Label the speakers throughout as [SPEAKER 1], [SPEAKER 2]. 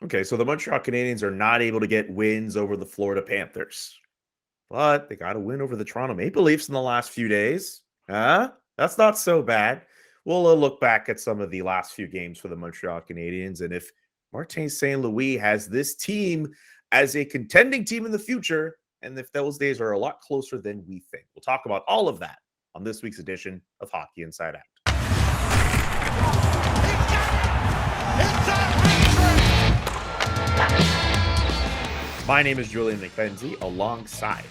[SPEAKER 1] Okay, so the Montreal Canadiens are not able to get wins over the Florida Panthers, but they got a win over the Toronto Maple Leafs in the last few days. Huh? That's not so bad. We'll look back at some of the last few games for the Montreal Canadiens, and if Martin St. Louis has this team as a contending team in the future, and if those days are a lot closer than we think. We'll talk about all of that on this week's edition of Hockey Inside Out. My name is Julian McKenzie, alongside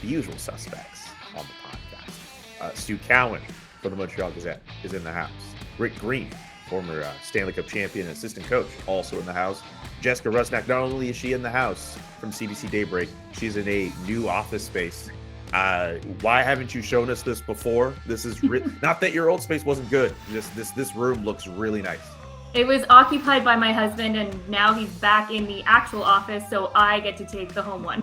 [SPEAKER 1] the usual suspects on the podcast. Stu Cowan from the Montreal Gazette is in the house. Rick Green, former Stanley Cup champion and assistant coach, also in the house. Jessica Rusnak, not only is she in the house from CBC Daybreak, she's in a new office space. Why haven't you shown us this before? This is not that your old space wasn't good. This room looks really nice.
[SPEAKER 2] It was occupied by my husband, and now he's back in the actual office, so I get to take the home one.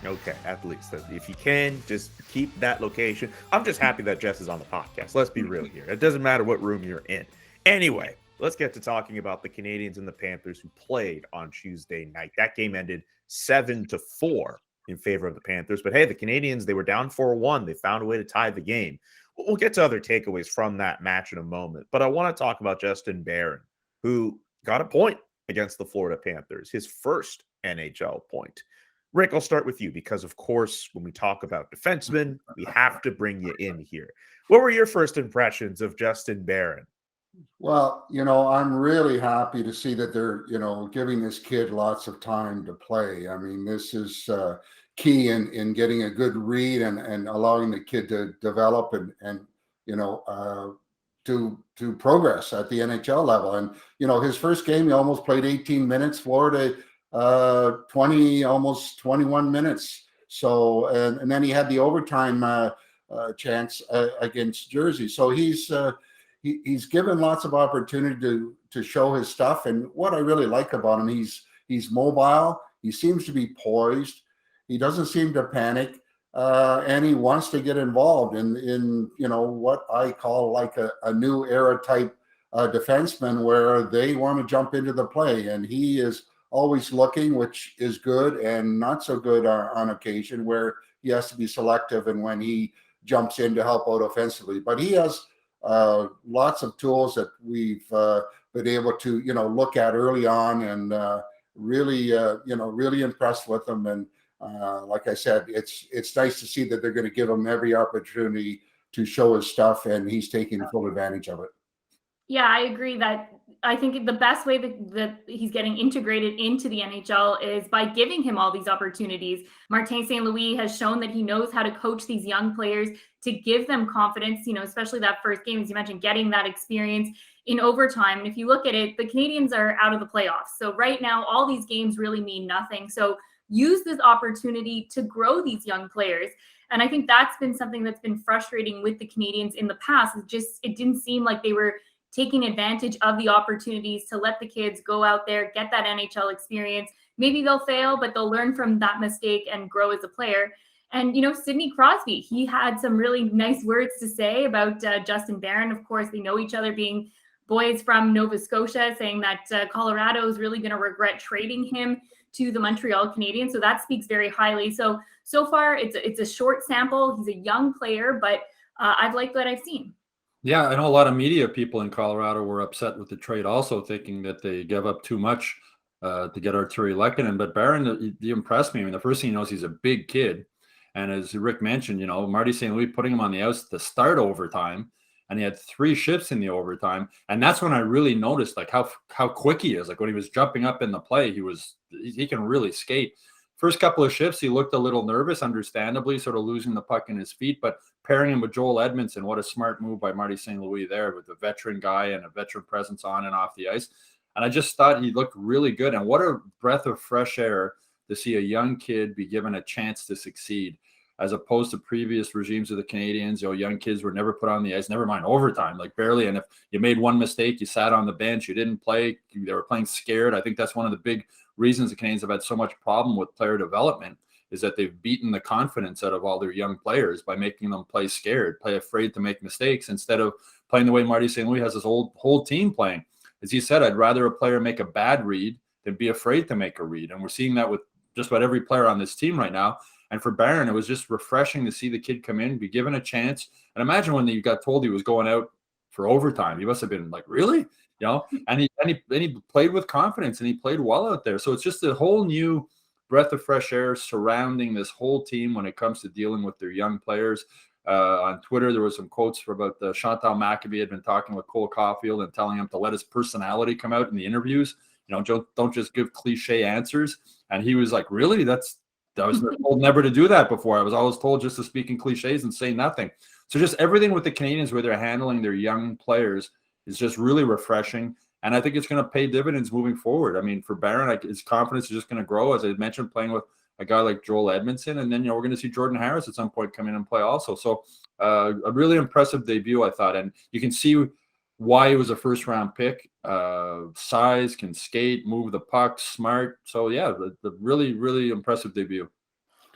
[SPEAKER 1] Okay, at least. If you can, just keep that location. I'm just happy that Jess is on the podcast. Let's be real here. It doesn't matter what room you're in. Anyway, let's get to talking about the Canadiens and the Panthers who played on Tuesday night. That game ended 7-4 in favor of the Panthers. But hey, the Canadiens, they were down 4-1. They found a way to tie the game. We'll get to other takeaways from that match in a moment. But I want to talk about Justin Barron, who got a point against the Florida Panthers, his first NHL point. Rick, I'll start with you because, of course, when we talk about defensemen, we have to bring you in here. What were your first impressions of Justin Barron?
[SPEAKER 3] Well, I'm really happy to see that they're, giving this kid lots of time to play. I mean, this is key in getting a good read and allowing the kid to develop and to progress at the NHL level. And, his first game, he almost played 18 minutes. Florida, 20, almost 21 minutes. So, and then he had the overtime chance against Jersey. So he's given lots of opportunity to show his stuff. And what I really like about him, he's mobile. He seems to be poised. He doesn't seem to panic. And he wants to get involved in what I call like a new era type defenseman where they want to jump into the play. And he is always looking, which is good and not so good on occasion, where he has to be selective and when he jumps in to help out offensively. But he has lots of tools that we've been able to, look at early on and really impressed with him. And like I said, it's nice to see that they're going to give him every opportunity to show his stuff, and he's taking full advantage of it.
[SPEAKER 2] Yeah, I agree that I think the best way that he's getting integrated into the NHL is by giving him all these opportunities. Martin St. Louis has shown that he knows how to coach these young players to give them confidence, especially that first game, as you mentioned, getting that experience in overtime. And if you look at it, the Canadiens are out of the playoffs. So right now, all these games really mean nothing. So use this opportunity to grow these young players. And I think that's been something that's been frustrating with the Canadiens in the past. It didn't seem like they were taking advantage of the opportunities to let the kids go out there, get that NHL experience. Maybe they'll fail, but they'll learn from that mistake and grow as a player. And, Sidney Crosby, he had some really nice words to say about Justin Barron. Of course, they know each other, being boys from Nova Scotia, saying that Colorado is really going to regret trading him to the Montreal Canadiens. So that speaks very highly. So far, it's a short sample. He's a young player, but I've liked what I've seen.
[SPEAKER 4] Yeah, I know a lot of media people in Colorado were upset with the trade, also thinking that they gave up too much to get Artturi Lehkonen. But Barron, he impressed me. I mean, the first thing he knows, he's a big kid. And as Rick mentioned, Marty St. Louis putting him on the ice to start overtime, and he had 3 shifts in the overtime. And that's when I really noticed like how quick he is. Like when he was jumping up in the play, he can really skate. First couple of shifts, he looked a little nervous, understandably, sort of losing the puck in his feet, but pairing him with Joel Edmondson, what a smart move by Marty St. Louis there with a veteran guy and a veteran presence on and off the ice. And I just thought he looked really good. And what a breath of fresh air to see a young kid be given a chance to succeed, as opposed to previous regimes of the Canadiens. Young kids were never put on the ice, never mind overtime, like barely. And if you made one mistake, you sat on the bench, you didn't play, they were playing scared. I think that's one of the big reasons the Canadiens have had so much problem with player development, is that they've beaten the confidence out of all their young players by making them play scared, play afraid to make mistakes, instead of playing the way Marty St. Louis has his whole team playing. As he said, I'd rather a player make a bad read than be afraid to make a read. And we're seeing that with just about every player on this team right now. And for Barron, it was just refreshing to see the kid come in, be given a chance. And imagine when you got told he was going out for overtime, he must have been like, really? And he played with confidence, and he played well out there. So it's just a whole new breath of fresh air surrounding this whole team when it comes to dealing with their young players. On Twitter, there was some quotes about Chantal Machabée had been talking with Cole Caulfield and telling him to let his personality come out in the interviews. Don't just give cliche answers. And he was like, really? I was told never to do that before. I was always told just to speak in cliches and say nothing. So just everything with the Canadiens where they're handling their young players is just really refreshing. And I think it's going to pay dividends moving forward. I mean, for Barron, his confidence is just going to grow, as I mentioned, playing with a guy like Joel Edmondson. And then, we're going to see Jordan Harris at some point come in and play also. So a really impressive debut, I thought. And you can see why he was a first-round pick. Size, can skate, move the puck, smart. So, yeah, the really, really impressive debut.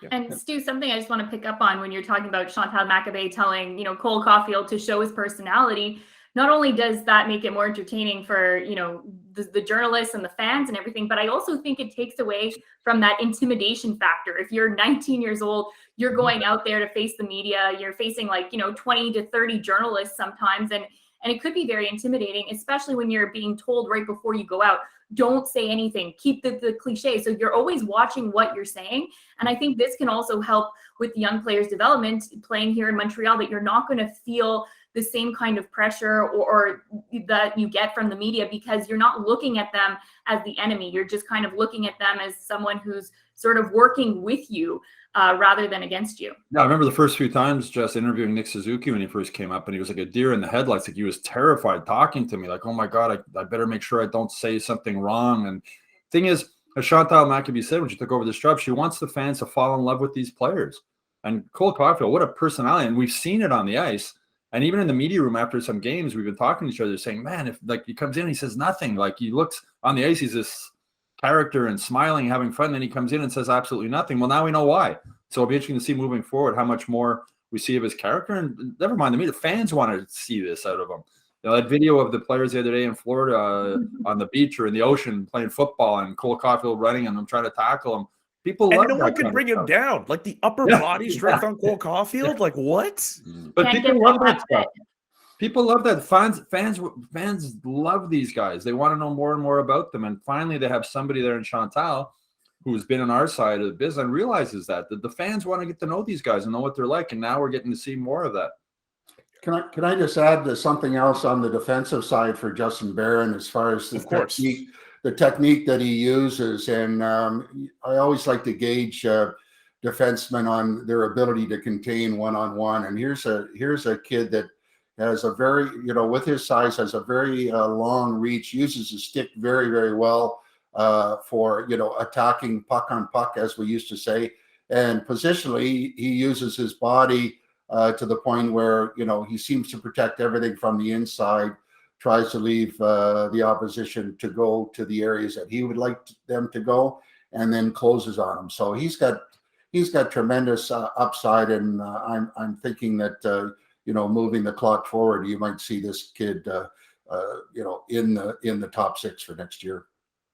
[SPEAKER 2] Yeah. And Stu, something I just want to pick up on when you're talking about Chantal Machabée telling, Cole Caulfield to show his personality. Not only does that make it more entertaining for, the journalists and the fans and everything, but I also think it takes away from that intimidation factor. If you're 19 years old, you're going out there to face the media, you're facing 20 to 30 journalists sometimes. And it could be very intimidating, especially when you're being told right before you go out, don't say anything, keep the cliche. So you're always watching what you're saying. And I think this can also help with the young players' development playing here in Montreal, that you're not going to feel the same kind of pressure or that you get from the media, because you're not looking at them as the enemy. You're just kind of looking at them as someone who's sort of working with you rather than against you.
[SPEAKER 4] Yeah, I remember the first few times just interviewing Nick Suzuki when he first came up, and he was like a deer in the headlights. Like, he was terrified talking to me, like, oh my God, I better make sure I don't say something wrong. And thing is, as Chantal Machabée said when she took over this job, she wants the fans to fall in love with these players. And Cole Caulfield, what a personality. And we've seen it on the ice. And even in the media room after some games, we've been talking to each other saying, man, if he comes in, he says nothing. Like, he looks on the ice, he's this character and smiling, having fun. Then he comes in and says absolutely nothing. Well, now we know why. So it'll be interesting to see moving forward how much more we see of his character. And never mind the fans want to see this out of him. That video of the players the other day in Florida on the beach or in the ocean playing football, and Cole Caulfield running and them trying to tackle him. People love
[SPEAKER 1] and no one can bring him down. Like, the upper body strength on Cole Caulfield. Like, what?
[SPEAKER 4] But people love that stuff. People love that. Fans love these guys. They want to know more and more about them. And finally, they have somebody there in Chantal who's been on our side of the business and realizes that the fans want to get to know these guys and know what they're like. And now we're getting to see more of that.
[SPEAKER 3] Can I just add something else on the defensive side for Justin Barron as far as the technique that he uses? And I always like to gauge defensemen on their ability to contain one-on-one. And here's a kid that has a very, with his size, has a very long reach, uses his stick very, very well for, attacking puck on puck, as we used to say. And positionally, he uses his body to the point where, he seems to protect everything from the inside, tries to leave the opposition to go to the areas that he would like them to go, and then closes on them. So he's got tremendous upside, and I'm thinking that moving the clock forward, you might see this kid in the top 6 for next year.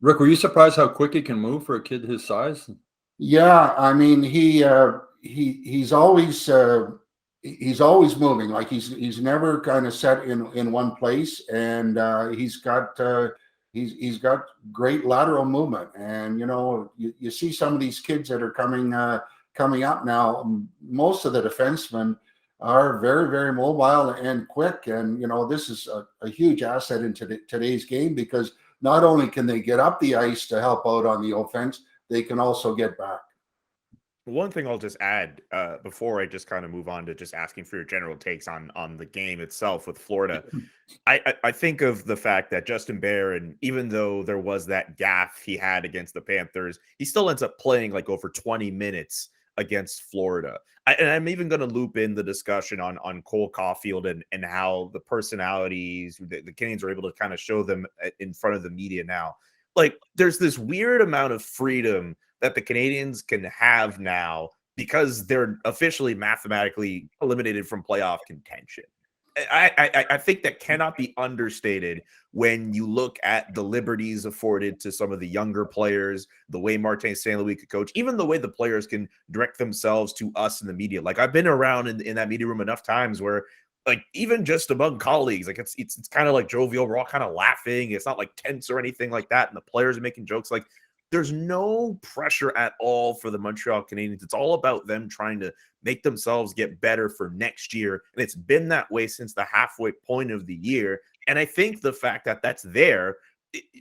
[SPEAKER 4] Rick, were you surprised how quick he can move for a kid his size?
[SPEAKER 3] Yeah, I mean, he's always moving. Like, he's never kind of set in one place, and he's got great lateral movement. And you see some of these kids that are coming up now. Most of the defensemen are very, very mobile and quick, and this is a huge asset in today's game, because not only can they get up the ice to help out on the offense, they can also get back.
[SPEAKER 1] One thing I'll just add before I just kind of move on to just asking for your general takes on the game itself with Florida. I think of the fact that Justin Barron, even though there was that gaffe he had against the Panthers, he still ends up playing like over 20 minutes against Florida. And I'm even going to loop in the discussion on Cole Caulfield and how the personalities, the Canadiens are able to kind of show them in front of the media now. Like, there's this weird amount of freedom that the Canadiens can have now because they're officially mathematically eliminated from playoff contention. I think that cannot be understated when you look at the liberties afforded to some of the younger players, the way Martin St. Louis could coach, even the way the players can direct themselves to us in the media. Like, I've been around in that media room enough times where, like, even just among colleagues, like it's kind of like jovial. We're all kind of laughing. It's not like tense or anything like that. And the players are making jokes. Like, there's no pressure at all for the Montreal Canadiens. It's all about them trying to make themselves get better for next year. And it's been that way since the halfway point of the year. And I think the fact that that's there,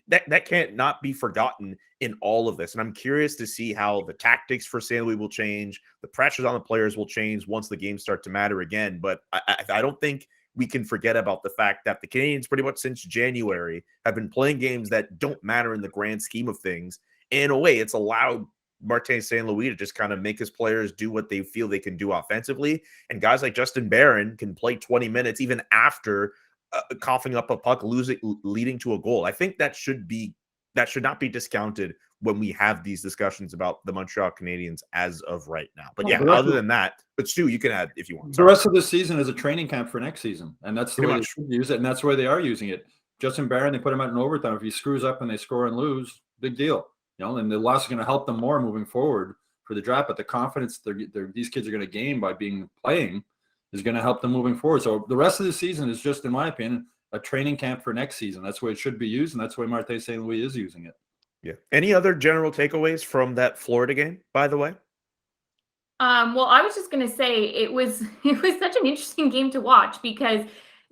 [SPEAKER 1] that can't not be forgotten in all of this. And I'm curious to see how the tactics for St. Louis will change. The pressures on the players will change once the games start to matter again. But I don't think we can forget about the fact that the Canadiens pretty much since January have been playing games that don't matter in the grand scheme of things. In a way, it's allowed Martin St. Louis to just kind of make his players do what they feel they can do offensively. And guys like Justin Barron can play 20 minutes even after coughing up a puck, leading to a goal. I think that should not be discounted when we have these discussions about the Montreal Canadiens as of right now. But yeah, other than that, but Stu, you can add if you want.
[SPEAKER 4] The rest of the season is a training camp for next season, and that's the
[SPEAKER 1] Pretty
[SPEAKER 4] way
[SPEAKER 1] much.
[SPEAKER 4] they should use it, and that's where they are using it. Justin Barron, they put him out in overtime. If he screws up and they score and lose, big deal. And the loss is going to help them more moving forward for the draft. But the confidence these kids are going to gain by playing is going to help them moving forward. So the rest of the season is just, in my opinion, a training camp for next season. That's the way it should be used, and that's the way Martin St. Louis is using it.
[SPEAKER 1] Yeah. Any other general takeaways from that Florida game, by the way?
[SPEAKER 2] Well, I was just going to say it was such an interesting game to watch because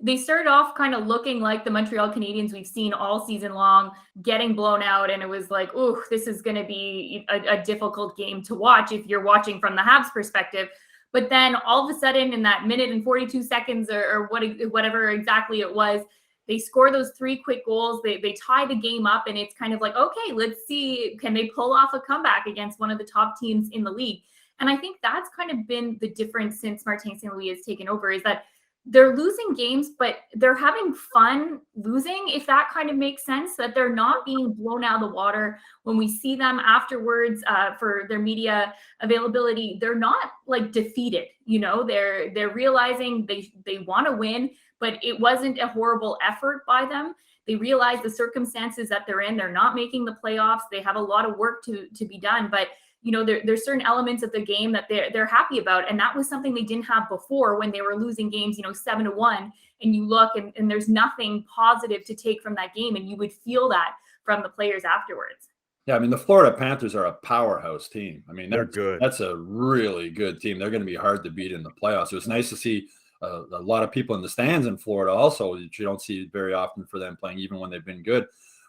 [SPEAKER 2] they started off kind of looking like the Montreal Canadiens we've seen all season long, getting blown out. And it was like, oh, this is going to be a difficult game to watch if you're watching from the Habs perspective. But then all of a sudden in that minute and 42 seconds or whatever exactly it was, they score those 3 quick goals. They tie the game up, and it's kind of like, okay, let's see, can they pull off a comeback against one of the top teams in the league? And I think that's kind of been the difference since Martin St. Louis has taken over, is that they're losing games, but they're having fun losing, if that kind of makes sense, that they're not being blown out of the water. When we see them afterwards for their media availability, they're not like defeated. They're realizing they want to win, but it wasn't a horrible effort by them. They realize the circumstances that they're in. They're not making the playoffs. They have a lot of work to be done, but there's certain elements of the game that they're happy about. And that was something they didn't have before when they were losing games, 7-1, and you look and there's nothing positive to take from that game. And you would feel that from the players afterwards.
[SPEAKER 4] Yeah. I mean, the Florida Panthers are a powerhouse team. I mean,
[SPEAKER 1] they're good.
[SPEAKER 4] That's a really good team. They're going to be hard to beat in the playoffs. It was nice to see a lot of people in the stands in Florida also, that you don't see very often for them playing, even when they've been good.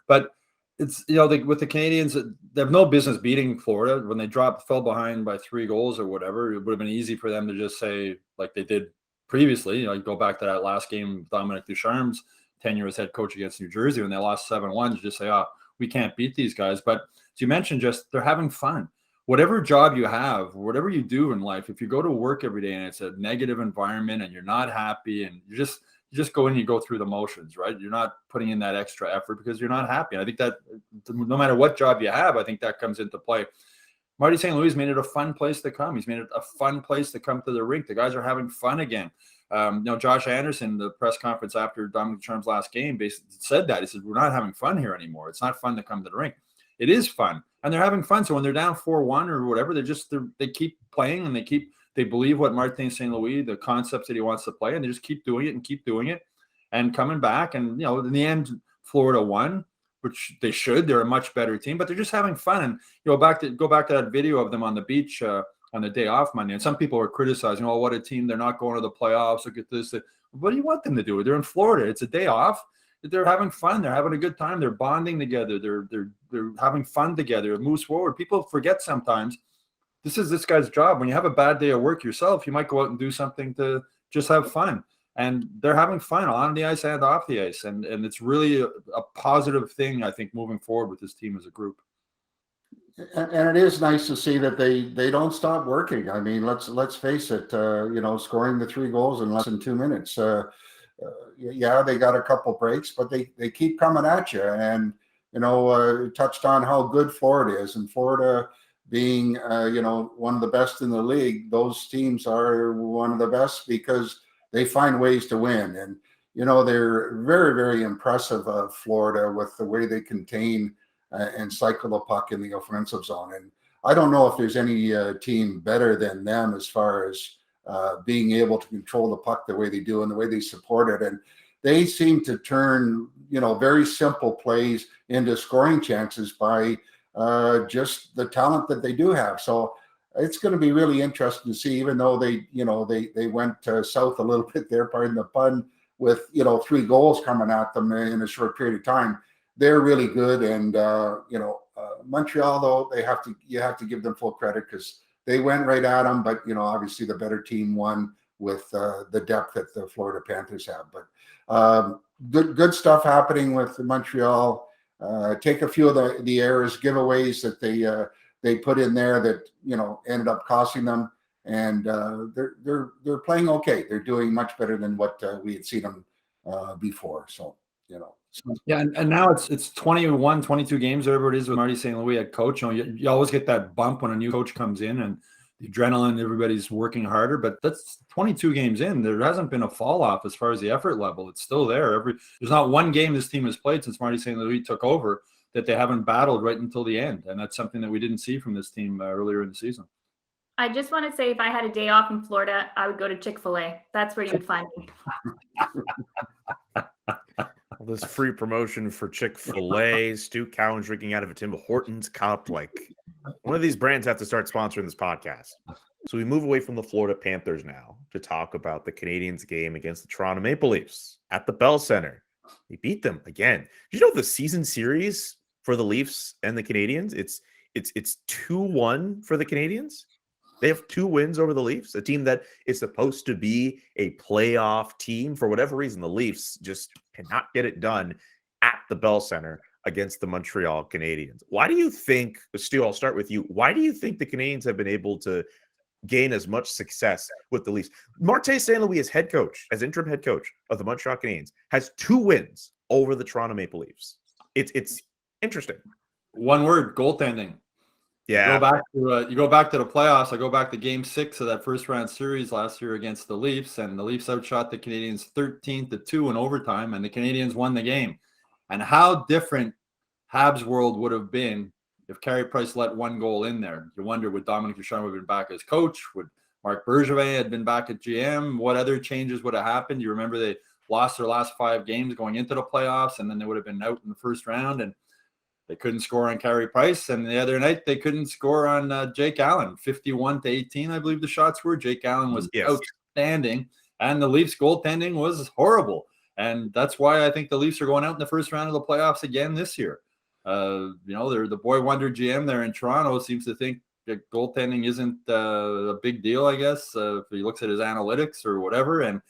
[SPEAKER 4] But it's, with the Canadiens, they have no business beating Florida. When they fell behind by 3 goals or whatever, it would have been easy for them to just say, like they did previously, go back to that last game, Dominic Ducharme's tenure as head coach against New Jersey, when they lost 7-1, just say, we can't beat these guys. But as you mentioned, they're having fun. Whatever job you have, whatever you do in life, if you go to work every day and it's a negative environment and you're not happy and you just go in and you go through the motions, right? You're not putting in that extra effort because you're not happy. And I think that no matter what job you have, I think that comes into play. Marty St. Louis made it a fun place to come. He's made it a fun place to come to the rink. The guys are having fun again. Josh Anderson, the press conference after Dominic Ducharme's last game, basically said that. He said, we're not having fun here anymore. It's not fun to come to the rink. It is fun. And they're having fun. So when they're down 4-1 or whatever, they keep playing and they believe what Martin St. Louis, the concepts that he wants to play, and they just keep doing it and coming back. And, in the end, Florida won, which they should. They're a much better team, but they're just having fun. And go back to that video of them on the beach on the day off Monday. And some people were criticizing, what a team. They're not going to the playoffs. Look at this. What do you want them to do? They're in Florida. It's a day off. They're having fun. They're having a good time. They're bonding together. They're having fun together. It moves forward. People forget sometimes this is this guy's job. When you have a bad day at work yourself, you might go out and do something to just have fun. And they're having fun on the ice and off the ice. And it's really a positive thing, I think, moving forward with this team as a group.
[SPEAKER 3] And it is nice to see that they don't stop working. I mean, let's face it, scoring the 3 goals in less than 2 minutes. They got a couple breaks, but they keep coming at you. And, touched on how good Florida is. And Florida being, one of the best in the league, those teams are one of the best because they find ways to win. And, they're very, very impressive, Florida, with the way they contain and cycle the puck in the offensive zone. And I don't know if there's any team better than them as far as being able to control the puck the way they do and the way they support it. And they seem to turn, very simple plays into scoring chances by just the talent that they do have. So it's going to be really interesting to see, even though they went south a little bit there, pardon the pun, with 3 goals coming at them in a short period of time. They're really good. And Montreal, though, you have to give them full credit because they went right at them, but obviously the better team won with the depth that the Florida Panthers have. But good stuff happening with Montreal. Take a few of the errors, giveaways that they put in there that ended up costing them, and they're playing okay. They're doing much better than what we had seen them before. So
[SPEAKER 4] Yeah, and now it's 21, 22 games, whatever it is, with Marty St. Louis head coach. You always get that bump when a new coach comes in and the adrenaline, everybody's working harder, but that's 22 games in. There hasn't been a fall off as far as the effort level. It's still there. There's not one game this team has played since Marty St. Louis took over that they haven't battled right until the end. And that's something that we didn't see from this team earlier in the season.
[SPEAKER 2] I just want to say, if I had a day off in Florida, I would go to Chick-fil-A. That's where you would find me.
[SPEAKER 1] This free promotion for Chick-fil-A. Stu Cowan drinking out of a Tim Hortons cup. Like, one of these brands have to start sponsoring this podcast. So we move away from the Florida Panthers now to talk about the Canadiens game against the Toronto Maple Leafs at the Bell Center. They beat them again. Did you know the season series for the Leafs and the Canadiens? It's 2-1 for the Canadiens. They have 2 wins over the Leafs, a team that is supposed to be a playoff team. For whatever reason, the Leafs just cannot get it done at the Bell Center against the Montreal Canadiens. Why do you think, Stu, I'll start with you. Why do you think the Canadiens have been able to gain as much success with the Leafs? Martin St. Louis as head coach, as interim head coach of the Montreal Canadiens, has 2 wins over the Toronto Maple Leafs. It's interesting.
[SPEAKER 4] One word: goaltending.
[SPEAKER 1] Yeah.
[SPEAKER 4] You go back to the playoffs. I go back to Game 6 of that first round series last year against the Leafs, and the Leafs outshot the Canadiens 13-2 in overtime, and the Canadiens won the game. And how different Habs world would have been if Carey Price let 1 goal in there. You wonder, would Dominic Ducharme have been back as coach? Would Marc Bergevin have been back at GM? What other changes would have happened? You remember they lost their last 5 games going into the playoffs, and then they would have been out in the first round, and they couldn't score on Carey Price. And the other night, they couldn't score on Jake Allen. 51-18, I believe the shots were. Jake Allen was outstanding, and the Leafs goaltending was horrible. And that's why I think the Leafs are going out in the first round of the playoffs again this year. They're the boy wonder GM there in Toronto seems to think that goaltending isn't a big deal, I guess, if he looks at his analytics or whatever.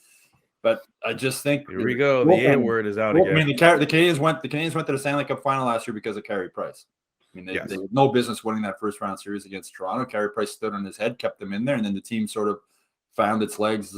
[SPEAKER 4] But I just think
[SPEAKER 1] here we go. The A word is out again.
[SPEAKER 4] I mean, the Canadiens went to the Stanley Cup final last year because of Carey Price. I mean, they had no business winning that first round series against Toronto. Carey Price stood on his head, kept them in there, and then the team sort of found its legs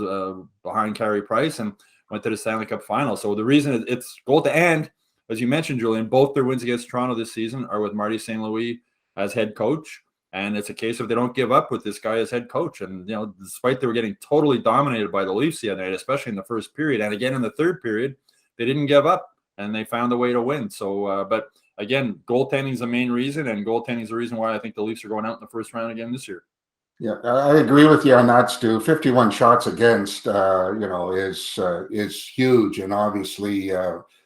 [SPEAKER 4] behind Carey Price and went to the Stanley Cup final. So the reason it's goal to end, as you mentioned, Julian, both their wins against Toronto this season are with Marty St. Louis as head coach. And it's a case of they don't give up with this guy as head coach. And, despite they were getting totally dominated by the Leafs the other night, especially in the first period, and again in the third period, they didn't give up and they found a way to win. So, but again, goaltending is the main reason, and goaltending is the reason why I think the Leafs are going out in the first round again this year.
[SPEAKER 3] Yeah, I agree with you on that, Stu. 51 shots against, is huge, and obviously,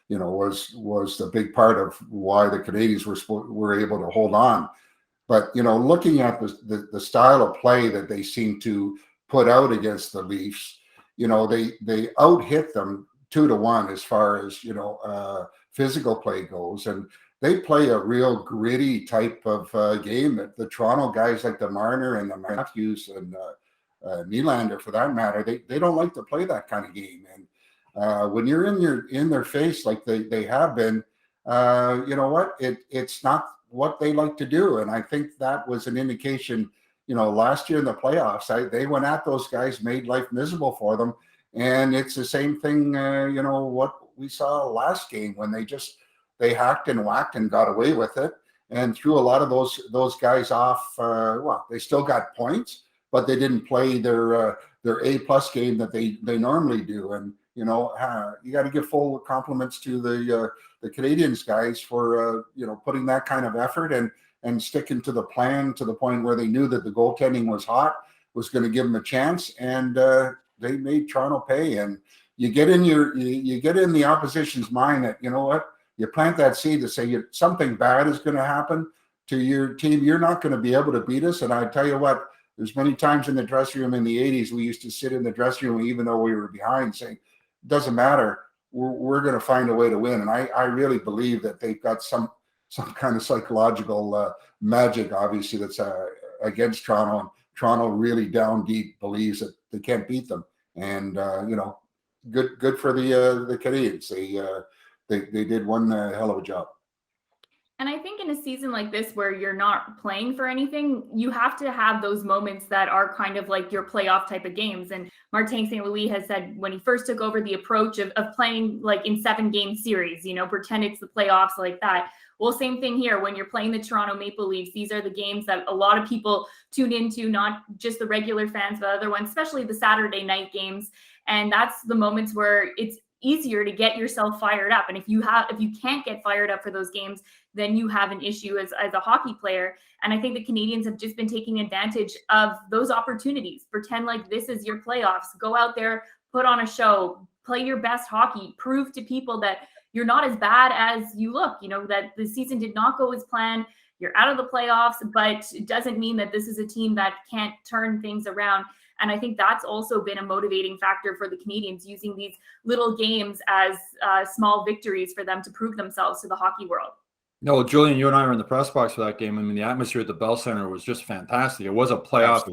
[SPEAKER 3] was the big part of why the Canadiens were able to hold on. But, looking at the style of play that they seem to put out against the Leafs, they out-hit them 2-1 as far as, physical play goes. And they play a real gritty type of game that the Toronto guys like the Marner and the Matthews and Nylander, for that matter, they don't like to play that kind of game. And when you're in their face like they have been, you know what? It's not what they like to do. And I think that was an indication, last year in the playoffs, they went at those guys, made life miserable for them. And it's the same thing, what we saw last game when they hacked and whacked and got away with it and threw a lot of those guys off. They still got points, but they didn't play their A-plus game that they normally do. And you got to give full compliments to the Canadiens guys for putting that kind of effort and sticking to the plan to the point where they knew that the goaltending was going to give them a chance, and they made Toronto pay. And you get in the opposition's mind that, you know what, you plant that seed to say something bad is going to happen to your team. You're not going to be able to beat us. And I tell you what, there's many times in the dressing room in the 80s, we used to sit in the dressing room, even though we were behind, saying, it doesn't matter. We're going to find a way to win. And I really believe that they've got some kind of psychological magic, obviously, that's against Toronto. And Toronto really down deep believes that they can't beat them. And, good for the Canadiens. They did one hell of a job.
[SPEAKER 2] And I think in a season like this where you're not playing for anything, you have to have those moments that are kind of like your playoff type of games. And Martin St. Louis has said when he first took over the approach of playing like in 7-game series, pretend it's the playoffs like that. Well, same thing here. When you're playing the Toronto Maple Leafs, these are the games that a lot of people tune into, not just the regular fans, but other ones, especially the Saturday night games. And that's the moments where it's easier to get yourself fired up. And if you can't get fired up for those games, then you have an issue as a hockey player. And I think the Canadiens have just been taking advantage of those opportunities. Pretend like this is your playoffs. Go out there, put on a show, play your best hockey, prove to people that you're not as bad as you look, that the season did not go as planned. You're out of the playoffs, but it doesn't mean that this is a team that can't turn things around. And I think that's also been a motivating factor for the Canadiens, using these little games as small victories for them to prove themselves to the hockey world.
[SPEAKER 4] No, Julian, you and I were in the press box for that game. I mean, the atmosphere at the Bell Center was just fantastic. It was a playoff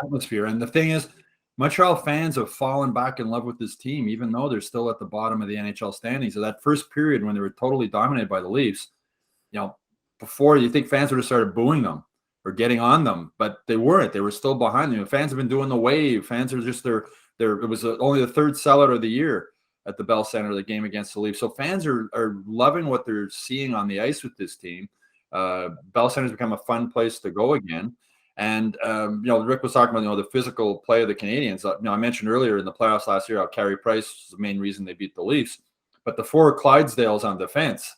[SPEAKER 4] atmosphere. And the thing is, Montreal fans have fallen back in love with this team, even though they're still at the bottom of the NHL standings. So that first period when they were totally dominated by the Leafs, before you think fans would have started booing them or getting on them, but they weren't. They were still behind them. Fans have been doing the wave. Fans are just it was only the third sellout of the year at the Bell Center, the game against the Leafs. So fans are loving what they're seeing on the ice with this team. Bell Center's become a fun place to go again. And, Rick was talking about, the physical play of the Canadiens. I mentioned earlier in the playoffs last year how Carey Price was the main reason they beat the Leafs. But the 4 Clydesdales on defense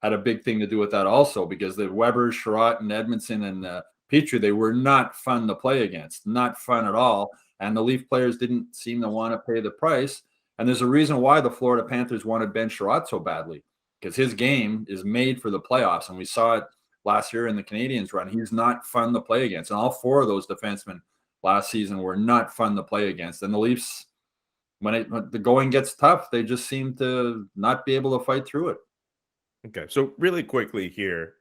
[SPEAKER 4] had a big thing to do with that also, because the Weber, Sherratt, and Edmondson and Petrie, they were not fun to play against, not fun at all. And the Leaf players didn't seem to want to pay the price. And there's a reason why the Florida Panthers wanted Ben Sherratt so badly, because his game is made for the playoffs. And we saw it last year in the Canadiens run. He's not fun to play against. And all 4 of those defensemen last season were not fun to play against. And the Leafs, when the going gets tough, they just seem to not be able to fight through it.
[SPEAKER 1] Okay, so really quickly here,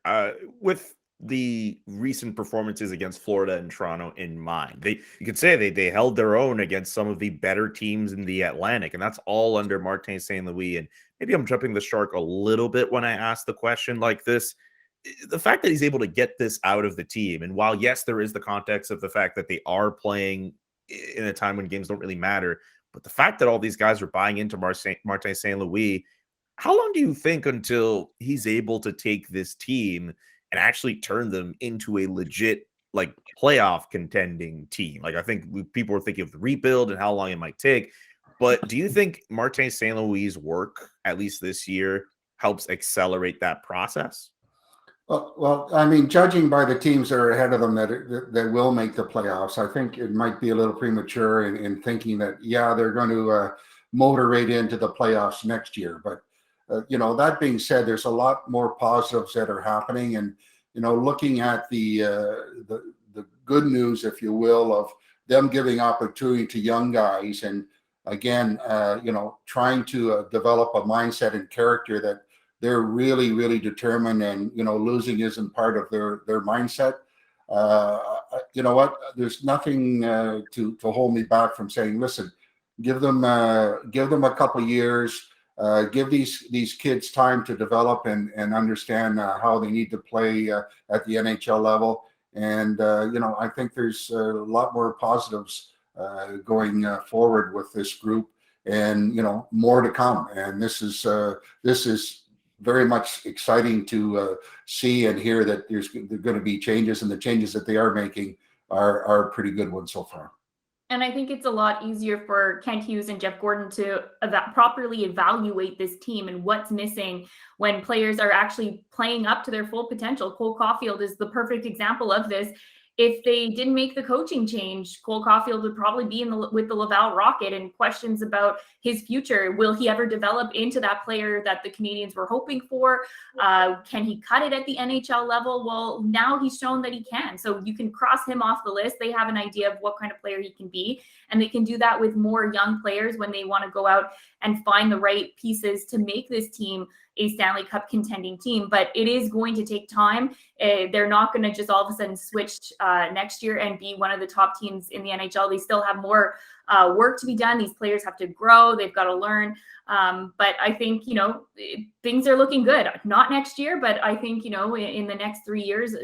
[SPEAKER 1] with the recent performances against Florida and Toronto in mind, you could say they held their own against some of the better teams in the Atlantic, and that's all under Martin St. Louis. And maybe I'm jumping the shark a little bit when I ask the question like this. The fact that he's able to get this out of the team, and while yes, there is the context of the fact that they are playing in a time when games don't really matter, but the fact that all these guys are buying into Martin St. Louis, how long do you think until he's able to take this team and actually turn them into a legit playoff contending team? I think people are thinking of the rebuild and how long it might take. But do you think Martin St. Louis' work, at least this year, helps accelerate that process?
[SPEAKER 3] Well, I mean, judging by the teams that are ahead of them that will make the playoffs, I think it might be a little premature in thinking that, they're going to motor right into the playoffs next year. But that being said, there's a lot more positives that are happening, and looking at the good news, if you will, of them giving opportunity to young guys, and again, trying to develop a mindset and character that they're really, really determined, and losing isn't part of their mindset. You know what? There's nothing to hold me back from saying, listen, give them a couple of years. Give these kids time to develop and understand how they need to play at the NHL level. And, I think there's a lot more positives going forward with this group, and, more to come. And this is very much exciting to see and hear that there's going to be changes, and the changes that they are making are pretty good ones so far.
[SPEAKER 2] And I think it's a lot easier for Kent Hughes and Jeff Gordon to properly evaluate this team and what's missing when players are actually playing up to their full potential. Cole Caulfield is the perfect example of this. If they didn't make the coaching change, Cole Caulfield would probably be with the Laval Rocket, and questions about his future. Will he ever develop into that player that the Canadiens were hoping for? Can he cut it at the NHL level? Well, now he's shown that he can. So you can cross him off the list. They have an idea of what kind of player he can be, and they can do that with more young players when they want to go out and find the right pieces to make this team a Stanley Cup contending team. But it is going to take time. They're not going to just all of a sudden switch next year and be one of the top teams in the NHL. They still have more work to be done. These players have to grow. They've got to learn. But I think, things are looking good. Not next year, but I think, in the next 3 years,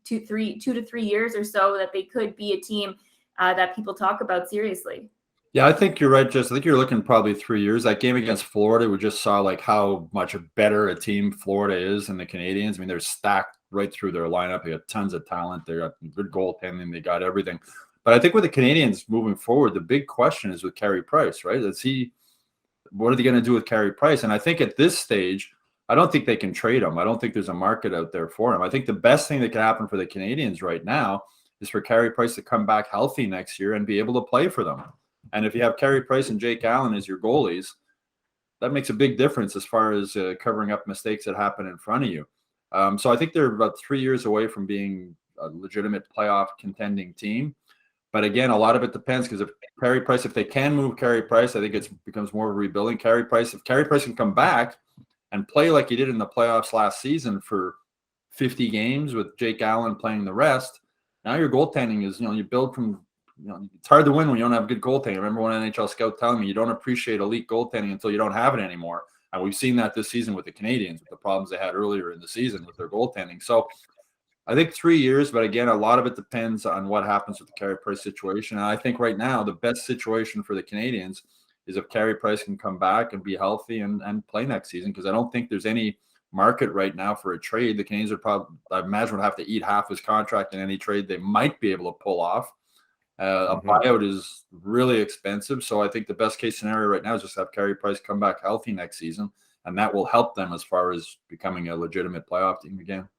[SPEAKER 2] 2 to 3 years or so, that they could be a team that people talk about seriously.
[SPEAKER 4] Yeah, I think you're right, Jess. I think you're looking probably 3 years. That game against Florida, we just saw like how much better a team Florida is than the Canadiens. I mean, they're stacked right through their lineup. They got tons of talent. They got good goaltending. They got everything. But I think with the Canadiens moving forward, the big question is with Carey Price, right? What are they going to do with Carey Price? And I think at this stage, I don't think they can trade him. I don't think there's a market out there for him. I think the best thing that can happen for the Canadiens right now is for Carey Price to come back healthy next year and be able to play for them. And if you have Carey Price and Jake Allen as your goalies, that makes a big difference as far as covering up mistakes that happen in front of you. So I think they're about 3 years away from being a legitimate playoff contending team. But again, a lot of it depends, because if they can move Carey Price, I think it becomes more of a rebuilding. If Carey Price can come back and play like he did in the playoffs last season for 50 games with Jake Allen playing the rest, now your goaltending is, you build from, it's hard to win when you don't have good goaltending. I remember one NHL scout telling me you don't appreciate elite goaltending until you don't have it anymore. And we've seen that this season with the Canadiens, with the problems they had earlier in the season with their goaltending. So I think 3 years, but again, a lot of it depends on what happens with the Carey Price situation. And I think right now the best situation for the Canadiens is if Carey Price can come back and be healthy and play next season, because I don't think there's any market right now for a trade. The Canadiens are probably, I imagine, would have to eat half his contract in any trade they might be able to pull off. A buyout is really expensive. So I think the best case scenario right now is just have Carey Price come back healthy next season, and that will help them as far as becoming a legitimate playoff team again.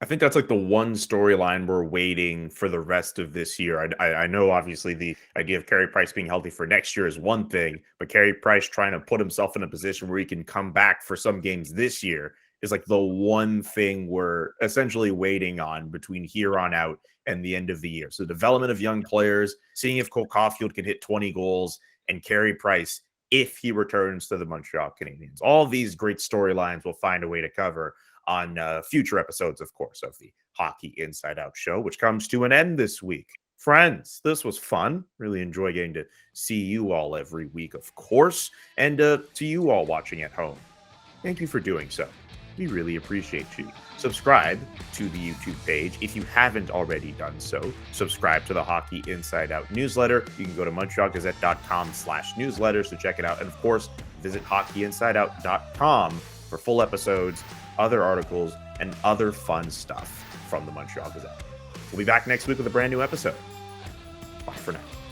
[SPEAKER 1] I think that's like the one storyline we're waiting for the rest of this year. I know obviously the idea of Carey Price being healthy for next year is one thing, but Carey Price trying to put himself in a position where he can come back for some games this year is like the one thing we're essentially waiting on between here on out and the end of the year. So development of young players, seeing if Cole Caulfield can hit 20 goals, and Carey Price if he returns to the Montreal Canadiens. All these great storylines we'll find a way to cover on future episodes, of course, of the Hockey Inside Out show, which comes to an end this week. Friends, this was fun. Really enjoy getting to see you all every week, of course. And to you all watching at home, thank you for doing so. We really appreciate you. Subscribe to the YouTube page if you haven't already done so. Subscribe to the Hockey Inside Out newsletter. You can go to montrealgazette.com/newsletters to check it out. And of course, visit hockeyinsideout.com for full episodes, other articles, and other fun stuff from the Montreal Gazette. We'll be back next week with a brand new episode. Bye for now.